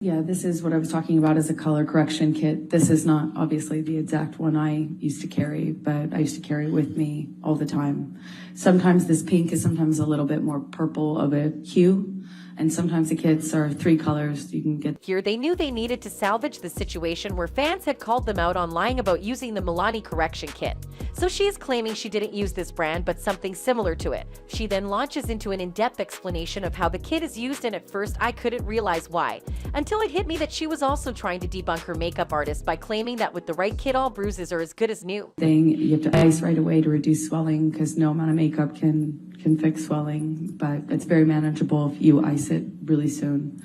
Yeah, this is what I was talking about as a color correction kit. This is not obviously the exact one I used to carry, but I used to carry it with me all the time. Sometimes this pink is sometimes a little bit more purple of a hue, and sometimes the kits are 3 colors you can get. Here, they knew they needed to salvage the situation where fans had called them out on lying about using the Milani correction kit. So she is claiming she didn't use this brand, but something similar to it. She then launches into an in-depth explanation of how the kit is used, and at first I couldn't realize why, until it hit me that she was also trying to debunk her makeup artist by claiming that with the right kit, all bruises are as good as new. You have to ice right away to reduce swelling because no amount of makeup can fix swelling, but it's very manageable if you ice it really soon.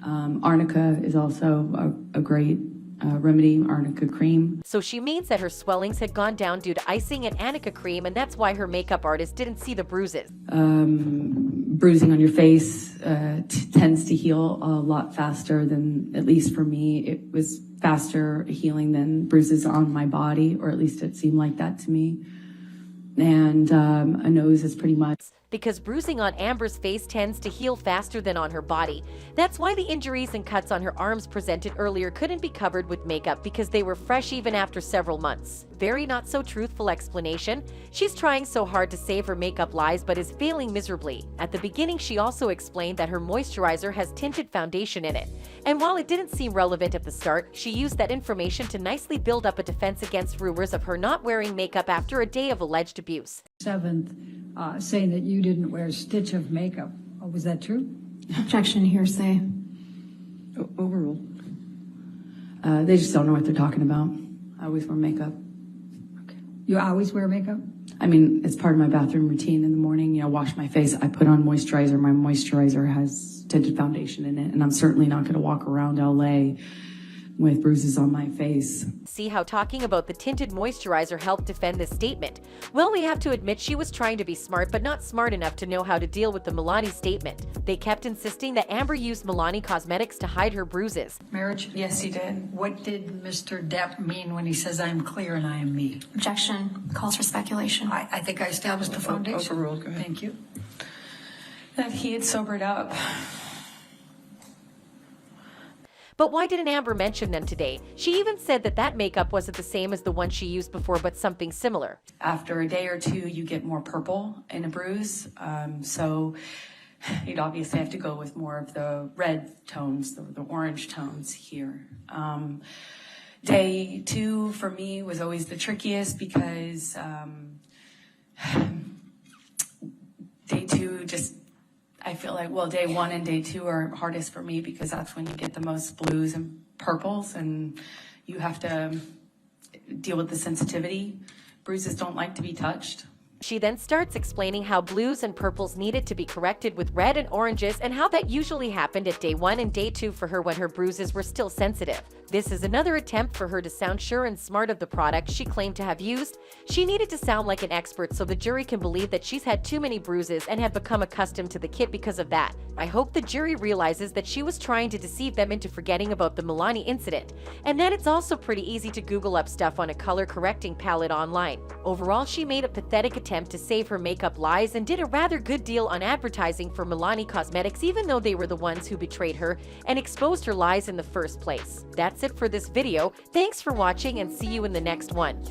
Arnica is also a great remedy, Arnica cream. So she means that her swellings had gone down due to icing and Arnica cream, and that's why her makeup artist didn't see the bruises. Bruising on your face tends to heal a lot faster than, at least for me, it was faster healing than bruises on my body, or at least it seemed like that to me. And a nose is pretty much. Because bruising on Amber's face tends to heal faster than on her body. That's why the injuries and cuts on her arms presented earlier couldn't be covered with makeup, because they were fresh even after several months. Very not so truthful explanation. She's trying so hard to save her makeup lies but is failing miserably. At the beginning, she also explained that her moisturizer has tinted foundation in it. And while it didn't seem relevant at the start, she used that information to nicely build up a defense against rumors of her not wearing makeup after a day of alleged abuse. 7th, saying that you didn't wear a stitch of makeup. Oh, was that true? Objection, hearsay. Overruled. They just don't know what they're talking about. I always wear makeup. Okay. You always wear makeup? I mean, it's part of my bathroom routine in the morning. You know, wash my face. I put on moisturizer. My moisturizer has tinted foundation in it, and I'm certainly not going to walk around LA with bruises on my face. See how talking about the tinted moisturizer helped defend this statement? Well, we have to admit she was trying to be smart, but not smart enough to know how to deal with the Milani statement. They kept insisting that Amber used Milani cosmetics to hide her bruises. Marriage? Yes, he did. What did Mr. Depp mean when he says I'm clear and I am me? Objection. Calls for speculation. I think I established the foundation. Overruled. Go ahead. Thank you. That he had sobered up. But why didn't Amber mention them today? She even said that that makeup wasn't the same as the one she used before, but something similar. After a day or two, you get more purple in a bruise. So you'd obviously have to go with more of the red tones, the orange tones here. Day 2 for me was always the trickiest because day 2 just, I feel like, well, day 1 and day 2 are hardest for me because that's when you get the most blues and purples and you have to deal with the sensitivity. Bruises don't like to be touched. She then starts explaining how blues and purples needed to be corrected with red and oranges, and how that usually happened at day 1 and day 2 for her when her bruises were still sensitive. This is another attempt for her to sound sure and smart of the product she claimed to have used. She needed to sound like an expert so the jury can believe that she's had too many bruises and have become accustomed to the kit because of that. I hope the jury realizes that she was trying to deceive them into forgetting about the Milani incident, and that it's also pretty easy to Google up stuff on a color correcting palette online. Overall, she made a pathetic attempt to save her makeup lies and did a rather good deal on advertising for Milani Cosmetics, even though they were the ones who betrayed her and exposed her lies in the first place. That's it for this video. Thanks for watching, and see you in the next one.